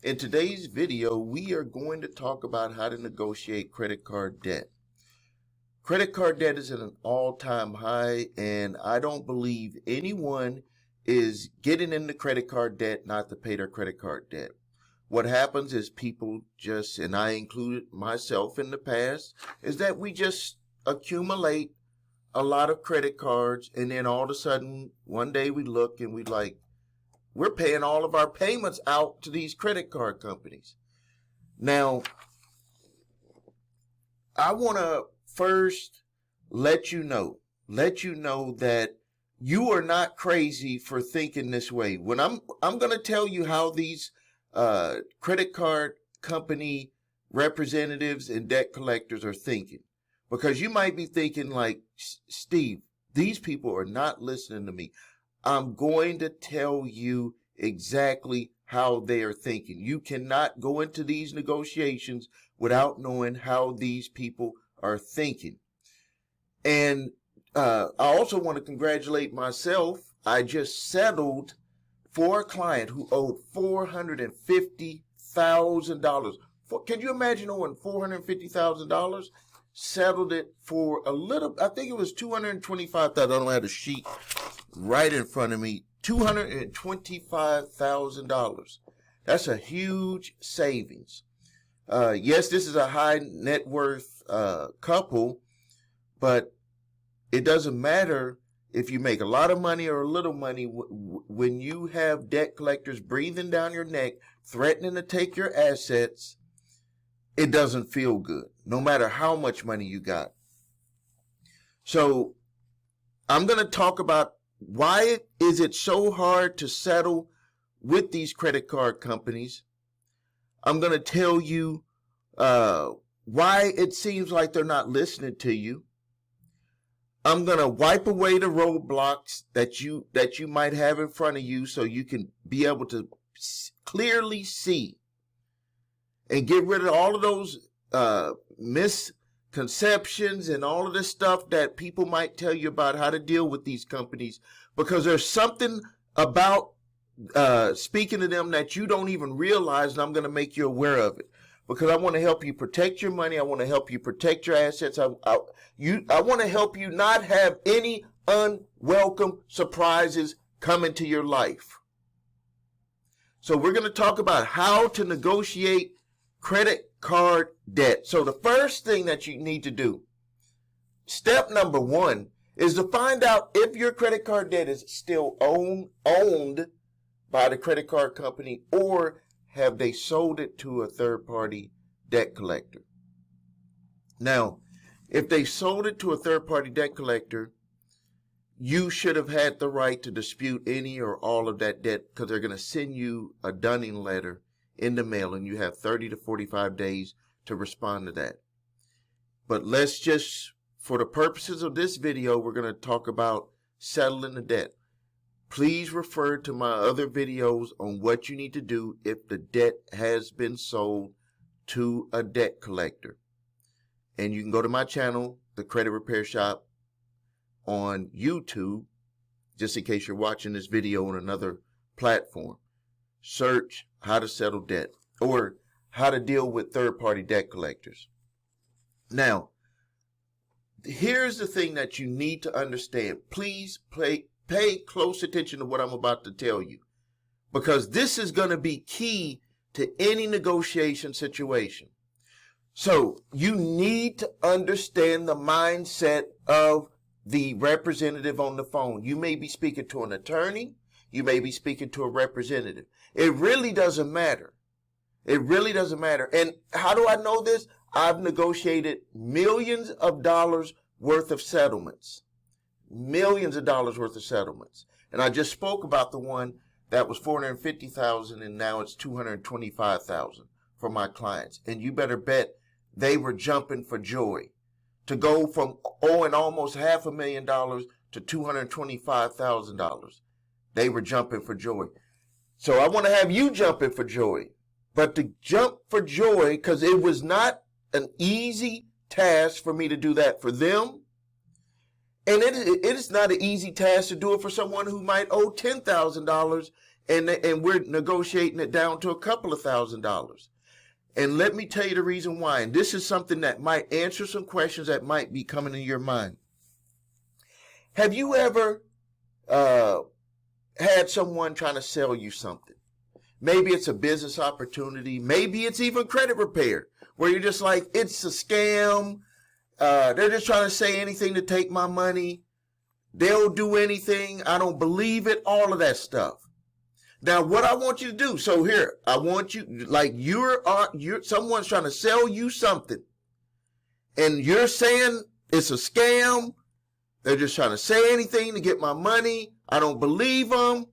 In today's video, we are going to talk about how to negotiate credit card debt. Credit card debt is at an all-time high, and I don't believe anyone is getting into credit card debt not to pay their credit card debt. What happens is people just, and I included myself in the past, is that we just accumulate a lot of credit cards, and then all of a sudden, one day we look and we're paying all of our payments out to these credit card companies. Now, I want to first let you know that you are not crazy for thinking this way. When I'm going to tell you how these credit card company representatives and debt collectors are thinking, because you might be thinking like, Steve, these people are not listening to me. I'm going to tell you exactly how they are thinking. You cannot go into these negotiations without knowing how these people are thinking. And I also want to congratulate myself. I just settled for a client who owed $450,000. Can you imagine owing $450,000? Settled it for a little, I think it was $225,000. I don't have the sheet right in front of me. $225,000. That's a huge savings. Yes, this is a high net worth couple, but it doesn't matter if you make a lot of money or a little money. When you have debt collectors breathing down your neck, threatening to take your assets, it doesn't feel good, no matter how much money you got. So I'm going to talk about why is it so hard to settle with these credit card companies. I'm going to tell you why it seems like they're not listening to you. I'm going to wipe away the roadblocks that you might have in front of you so you can be able to clearly see and get rid of all of those misconceptions and all of this stuff that people might tell you about how to deal with these companies, because there's something about speaking to them that you don't even realize, and I'm going to make you aware of it, because I want to help you protect your money. I want to help you protect your assets. I want to help you not have any unwelcome surprises come into your life. So we're going to talk about how to negotiate credit card debt. So the first thing that you need to do, step number one, is to find out if your credit card debt is still owned by the credit card company, or have they sold it to a third-party debt collector. Now, if they sold it to a third-party debt collector, you should have had the right to dispute any or all of that debt, because they're going to send you a dunning letter in the mail, and you have 30 to 45 days to respond to that. But let's just, for the purposes of this video, we're going to talk about settling the debt. Please refer to my other videos on what you need to do if the debt has been sold to a debt collector. And you can go to my channel, The Credit Repair Shop, on YouTube, just in case you're watching this video on another platform. Search how to settle debt or how to deal with third-party debt collectors. Now, here's the thing that you need to understand. Please pay close attention to what I'm about to tell you, because this is going to be key to any negotiation situation. So you need to understand the mindset of the representative on the phone. You may be speaking to an attorney. You may be speaking to a representative. It really doesn't matter. It really doesn't matter. And how do I know this? I've negotiated millions of dollars worth of settlements. Millions of dollars worth of settlements. And I just spoke about the one that was $450,000, and now it's $225,000 for my clients. And you better bet they were jumping for joy to go from owing almost $500,000 to $225,000. They were jumping for joy. So I want to have you jumping for joy. But to jump for joy, because it was not an easy task for me to do that for them. And it is not an easy task to do it for someone who might owe $10,000 and we're negotiating it down to a couple of $1,000s. And let me tell you the reason why. And this is something that might answer some questions that might be coming in your mind. Have you ever had someone trying to sell you something? Maybe it's a business opportunity. Maybe it's even credit repair, where you're just like, it's a scam. They're just trying to say anything to take my money. They'll do anything. I don't believe it. All of that stuff. Now, what I want you to do, so here, I want you, like you're someone's trying to sell you something, and you're saying it's a scam. They're just trying to say anything to get my money. I don't believe them.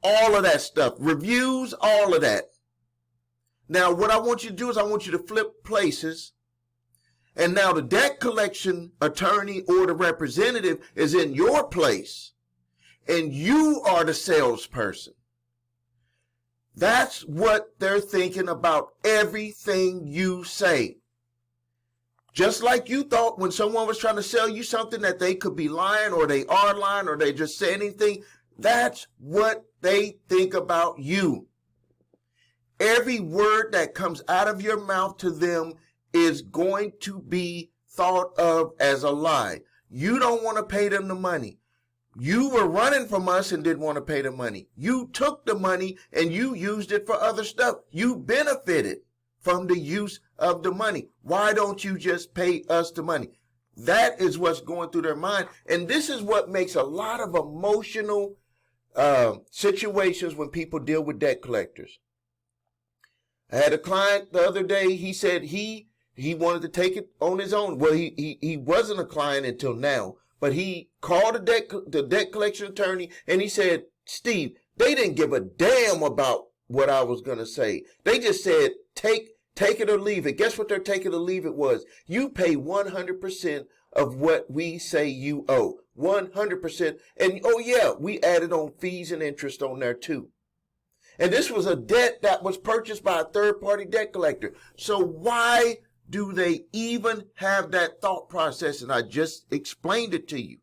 All of that stuff. Reviews, all of that. Now, what I want you to do is I want you to flip places. And now the debt collection attorney or the representative is in your place. And you are the salesperson. That's what they're thinking about everything you say. Just like you thought when someone was trying to sell you something that they could be lying or they are lying or they just say anything, that's what they think about you. Every word that comes out of your mouth to them is going to be thought of as a lie. You don't want to pay them the money. You were running from us and didn't want to pay the money. You took the money and you used it for other stuff. You benefited from the use of the money. Why don't you just pay us the money? That is what's going through their mind. And this is what makes a lot of emotional situations when people deal with debt collectors. I had a client the other day. He said he wanted to take it on his own. Well, he wasn't a client until now. But he called the debt collection attorney and he said, Steve, they didn't give a damn about what I was going to say. They just said, take it or leave it. Guess what their take it or leave it was? You pay 100% of what we say you owe. 100%. And oh yeah, we added on fees and interest on there too. And this was a debt that was purchased by a third-party debt collector. So why do they even have that thought process? And I just explained it to you.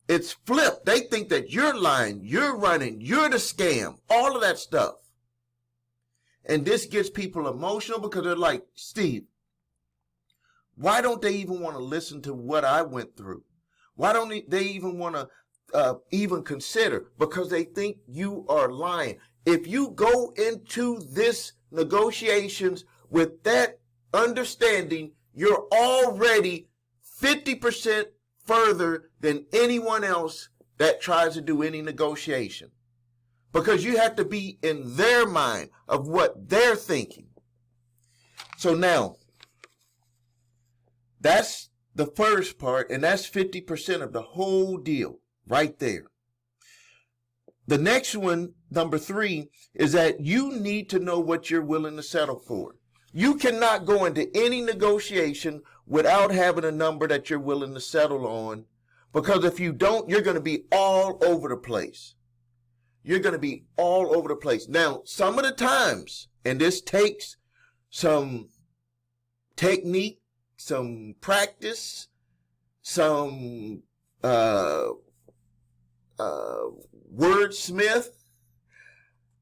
It's flipped. They think that you're lying, you're running, you're the scam, all of that stuff. And this gets people emotional because they're like, Steve, why don't they even want to listen to what I went through? Why don't they even want to even consider? Because they think you are lying. If you go into this negotiations with that understanding, you're already 50% further than anyone else that tries to do any negotiation. Because you have to be in their mind of what they're thinking. So now, that's the first part, and that's 50% of the whole deal right there. The next one, number 3, is that you need to know what you're willing to settle for. You cannot go into any negotiation without having a number that you're willing to settle on, because if you don't, you're going to be all over the place. You're going to be all over the place. Now, some of the times, and this takes some technique, some practice, some wordsmith,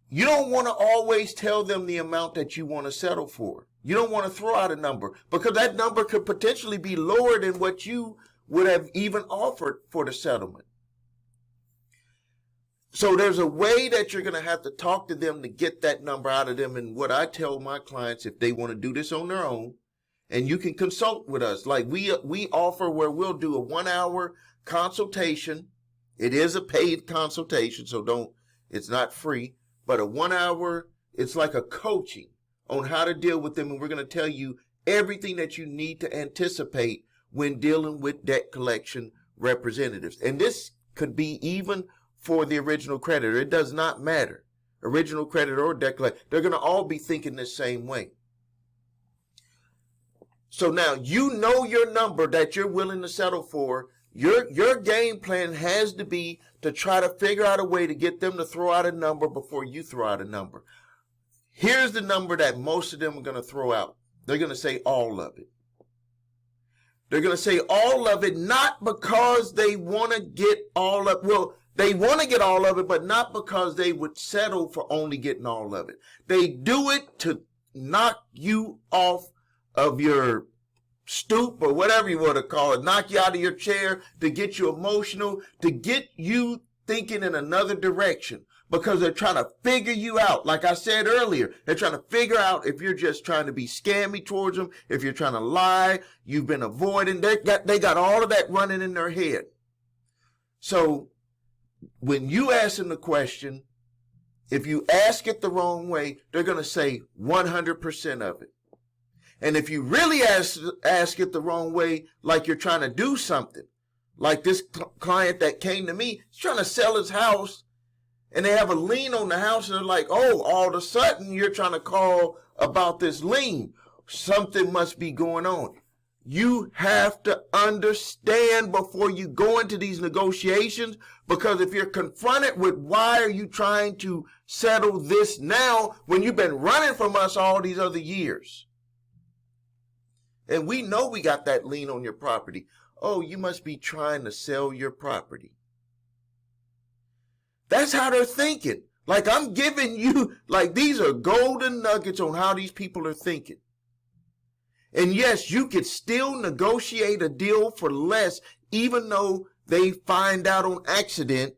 you don't want to always tell them the amount that you want to settle for. You don't want to throw out a number because that number could potentially be lower than what you would have even offered for the settlement. So there's a way that you're going to have to talk to them to get that number out of them. And what I tell my clients, if they want to do this on their own, and you can consult with us, like we offer where we'll do a 1-hour consultation. It is a paid consultation, so it's not free, but a 1 hour, it's like a coaching on how to deal with them. And we're going to tell you everything that you need to anticipate when dealing with debt collection representatives. And this could be even for the original creditor. It does not matter. Original creditor or debt collector, they're going to all be thinking the same way. So now you know your number that you're willing to settle for. Your game plan has to be to try to figure out a way to get them to throw out a number before you throw out a number. Here's the number that most of them are going to throw out. They're going to say all of it. They're going to say all of it, not because they want to get all of, well, They want to get all of it, but not because they would settle for only getting all of it. They do it to knock you off of your stoop or whatever you want to call it, knock you out of your chair, to get you emotional, to get you thinking in another direction, because they're trying to figure you out. Like I said earlier, they're trying to figure out if you're just trying to be scammy towards them, if you're trying to lie, you've been avoiding. They got all of that running in their head. So when you ask them the question, if you ask it the wrong way, they're going to say 100% of it. And if you really ask it the wrong way, like you're trying to do something, like this client that came to me, he's trying to sell his house, and they have a lien on the house, and they're like, oh, all of a sudden you're trying to call about this lien. Something must be going on. You have to understand before you go into these negotiations, because if you're confronted with why are you trying to settle this now when you've been running from us all these other years? And we know we got that lien on your property. Oh, you must be trying to sell your property. That's how they're thinking. Like, I'm giving you, like, these are golden nuggets on how these people are thinking. And yes, you could still negotiate a deal for less, even though they find out on accident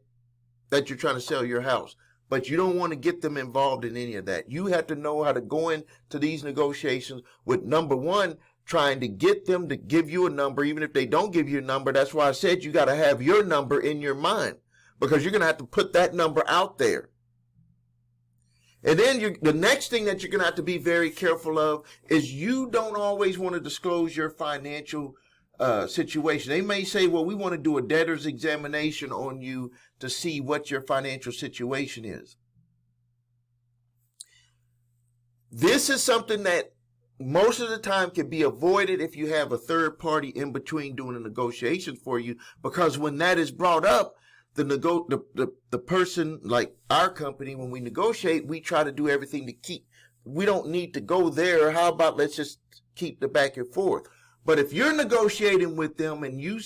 that you're trying to sell your house. But you don't want to get them involved in any of that. You have to know how to go into these negotiations with, number one, trying to get them to give you a number. Even if they don't give you a number, that's why I said you got to have your number in your mind, because you're going to have to put that number out there. And then the next thing that you're going to have to be very careful of is you don't always want to disclose your financial situation. They may say, well, we want to do a debtor's examination on you to see what your financial situation is. This is something that most of the time can be avoided if you have a third party in between doing the negotiations for you, because when that is brought up, the person, like our company, when we negotiate, we try to do everything to keep, we don't need to go there. How about let's just keep the back and forth? But if you're negotiating with them and you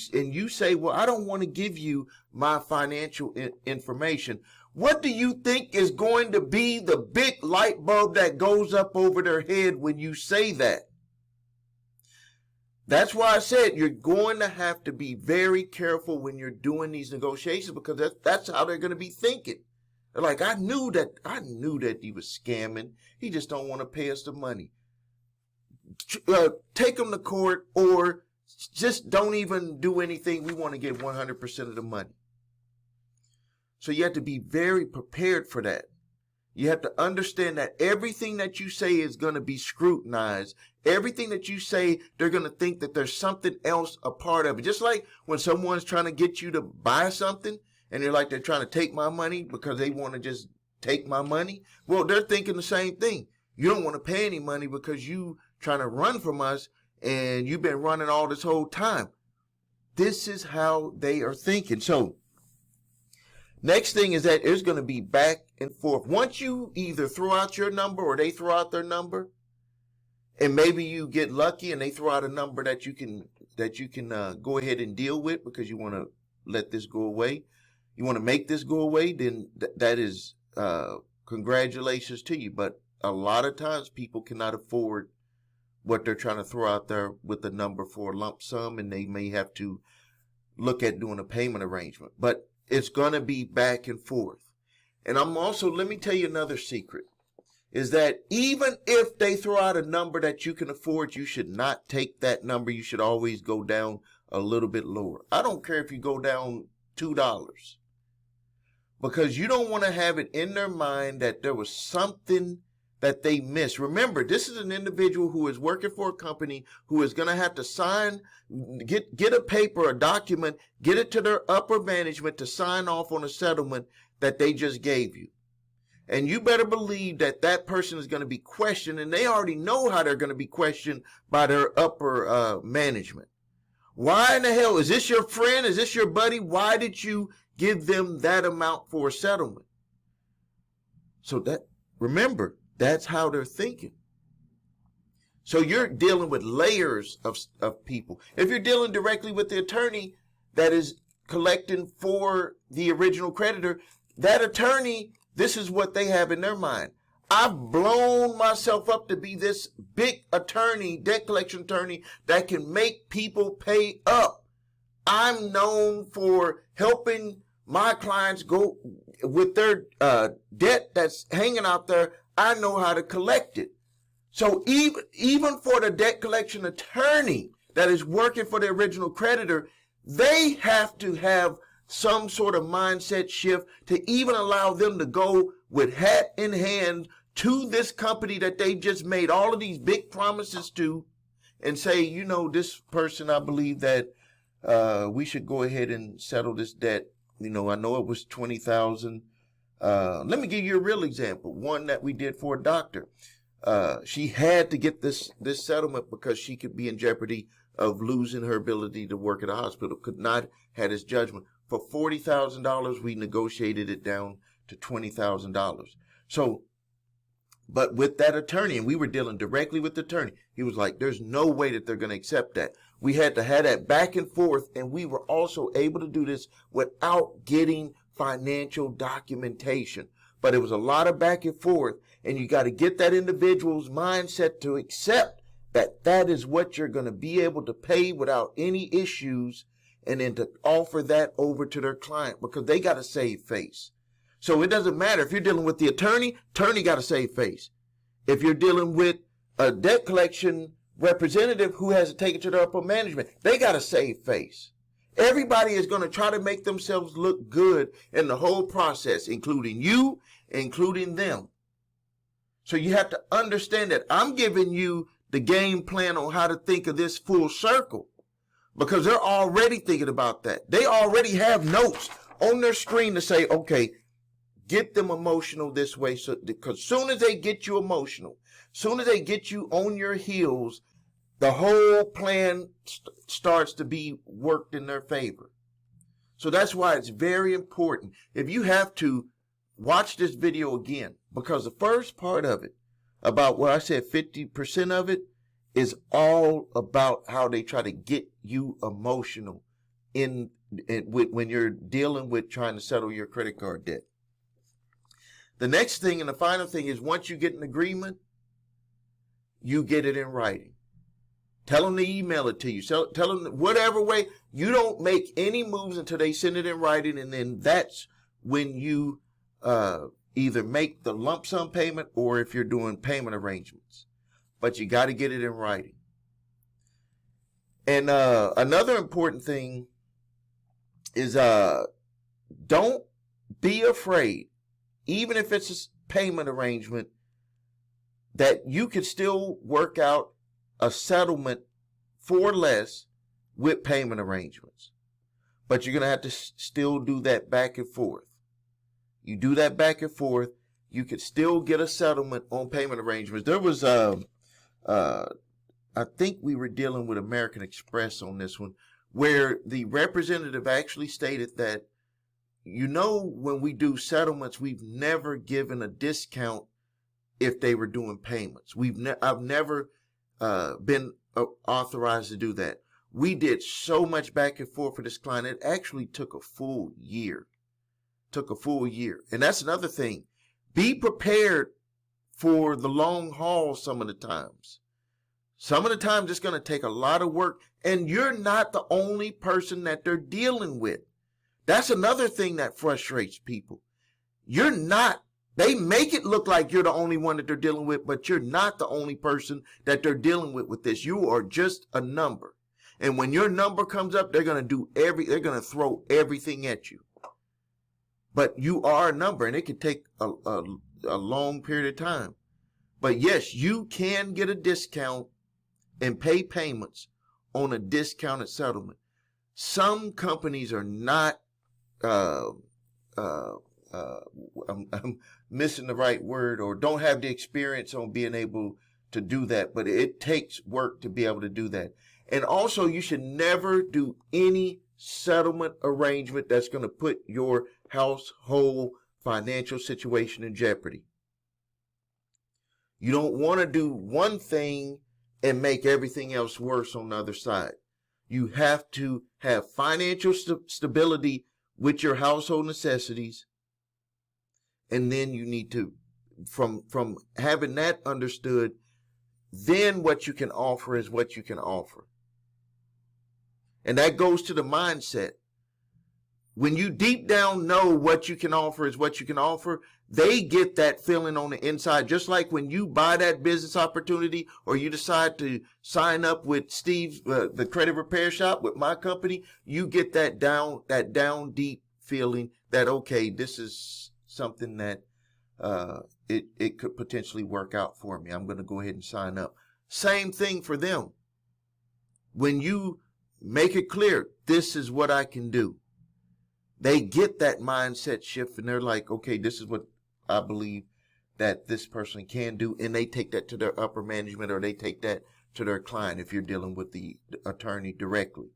say, well, I don't want to give you my financial information, what do you think is going to be the big light bulb that goes up over their head when you say that? That's why I said you're going to have to be very careful when you're doing these negotiations, because that's how they're going to be thinking. They're like, I knew that he was scamming. He just don't want to pay us the money. Take him to court, or just don't even do anything. We want to get 100% of the money. So you have to be very prepared for that. You have to understand that everything that you say is going to be scrutinized. Everything that you say, they're going to think that there's something else a part of it. Just like when someone's trying to get you to buy something and they're trying to take my money because they want to just take my money. Well, they're thinking the same thing. You don't want to pay any money because you trying to run from us, and you've been running all this whole time. This is how they are thinking. So next thing is that it's going to be back and forth. Once you either throw out your number or they throw out their number, and maybe you get lucky and they throw out a number that you can go ahead and deal with because you want to let this go away. You want to make this go away, then that is congratulations to you. But a lot of times people cannot afford what they're trying to throw out there with a number for a lump sum, and they may have to look at doing a payment arrangement. But it's going to be back and forth. And let me tell you another secret, is that even if they throw out a number that you can afford, you should not take that number. You should always go down a little bit lower. I don't care if you go down $2, because you don't want to have it in their mind that there was something that they missed. Remember, this is an individual who is working for a company who is going to have to sign, get a paper, a document, get it to their upper management to sign off on a settlement that they just gave you. And you better believe that that person is going to be questioned, and they already know how they're going to be questioned by their upper management. Why in the hell? Is this your friend? Is this your buddy? Why did you give them that amount for a settlement? So remember, that's how they're thinking. So you're dealing with layers of people. If you're dealing directly with the attorney, that is collecting for the original creditor, that attorney, this is what they have in their mind. I've blown myself up to be this big attorney, debt collection attorney, that can make people pay up. I'm known for helping my clients go with their debt that's hanging out there. I know how to collect it. So even for the debt collection attorney that is working for the original creditor, they have to have some sort of mindset shift to even allow them to go with hat in hand to this company that they just made all of these big promises to and say, you know, this person, I believe that we should go ahead and settle this debt. You know, I know it was $20,000. Let me give you a real example, one that we did for a doctor. She had to get this settlement because she could be in jeopardy of losing her ability to work at a hospital, could not have his judgment. For $40,000, we negotiated it down to $20,000. So, but with that attorney, and we were dealing directly with the attorney, he was like, there's no way that they're going to accept that. We had to have that back and forth, and we were also able to do this without getting financial documentation. But it was a lot of back and forth, and you got to get that individual's mindset to accept that that is what you're going to be able to pay without any issues, and then to offer that over to their client because they got to save face. So it doesn't matter if you're dealing with the attorney got to save face. If you're dealing with a debt collection representative who has to take it to their upper management, they got to save face. Everybody is going to try to make themselves look good in the whole process, including you, including them. So you have to understand that I'm giving you the game plan on how to think of this full circle because they're already thinking about that. They already have notes on their screen to say, okay, get them emotional this way. So, because soon as they get you emotional, soon as they get you on your heels, the whole plan starts to be worked in their favor. So that's why it's very important. If you have to, watch this video again, because the first part of it, about what I said, 50% of it, is all about how they try to get you emotional when you're dealing with trying to settle your credit card debt. The next thing and the final thing is once you get an agreement, you get it in writing. Tell them to email it to you. Tell them whatever way. You don't make any moves until they send it in writing, and then that's when you either make the lump sum payment or if you're doing payment arrangements. But you got to get it in writing. And another important thing is don't be afraid, even if it's a payment arrangement, that you could still work out a settlement for less with payment arrangements. But you're going to have to still do that back and forth. You do that back and forth, you could still get a settlement on payment arrangements. There was, I think we were dealing with American Express on this one, where the representative actually stated that, you know, when we do settlements, we've never given a discount if they were doing payments. I've never been authorized to do that. We did so much back and forth for this client. It actually took a full year. And that's another thing. Be prepared for the long haul some of the times. Some of the times it's going to take a lot of work, and you're not the only person that they're dealing with. That's another thing that frustrates people. You're not. They make it look like you're the only one that they're dealing with, but you're not the only person that they're dealing with this. You are just a number. And when your number comes up, they're going to throw everything at you. But you are a number, and it can take a long period of time. But yes, you can get a discount and pay payments on a discounted settlement. Some companies are not, I'm missing the right word, or don't have the experience on being able to do that, but it takes work to be able to do that. And also, you should never do any settlement arrangement that's going to put your household financial situation in jeopardy. You don't want to do one thing and make everything else worse on the other side. You have to have financial stability with your household necessities. And then you need to, from having that understood, then what you can offer is what you can offer. And that goes to the mindset. When you deep down know what you can offer is what you can offer, they get that feeling on the inside. Just like when you buy that business opportunity or you decide to sign up with Steve's, the credit repair shop with my company, you get that down deep feeling that, okay, this is something that it could potentially work out for me. I'm going to go ahead and sign up. Same thing for them. When you make it clear, this is what I can do, they get that mindset shift and they're like, okay, this is what I believe that this person can do. And they take that to their upper management, or they take that to their client if you're dealing with the attorney directly.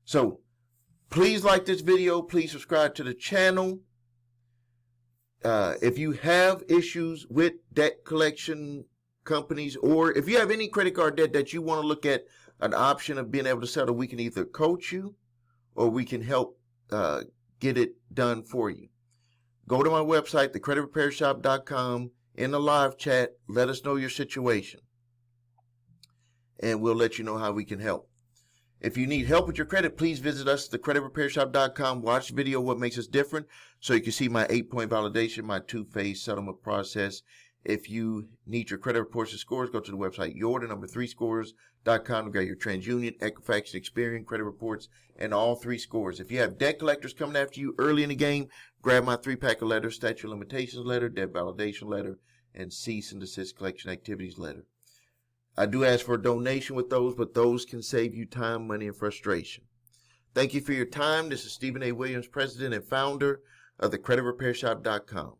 So please like this video. Please subscribe to the channel. If you have issues with debt collection companies, or if you have any credit card debt that you want to look at an option of being able to settle, we can either coach you or we can help get it done for you. Go to my website, thecreditrepairshop.com. In the live chat, let us know your situation, and we'll let you know how we can help. If you need help with your credit, please visit us at thecreditrepairshop.com. Watch the video, What Makes Us Different, so you can see my 8-point validation, my 2-phase settlement process. If you need your credit reports and scores, go to the website, your3scores.com to get your TransUnion, Equifax, and Experian credit reports and all 3 scores. If you have debt collectors coming after you early in the game, grab my 3-pack of letters, statute of limitations letter, debt validation letter, and cease and desist collection activities letter. I do ask for a donation with those, but those can save you time, money, and frustration. Thank you for your time. This is Stephen A. Williams, president and founder of thecreditrepairshop.com.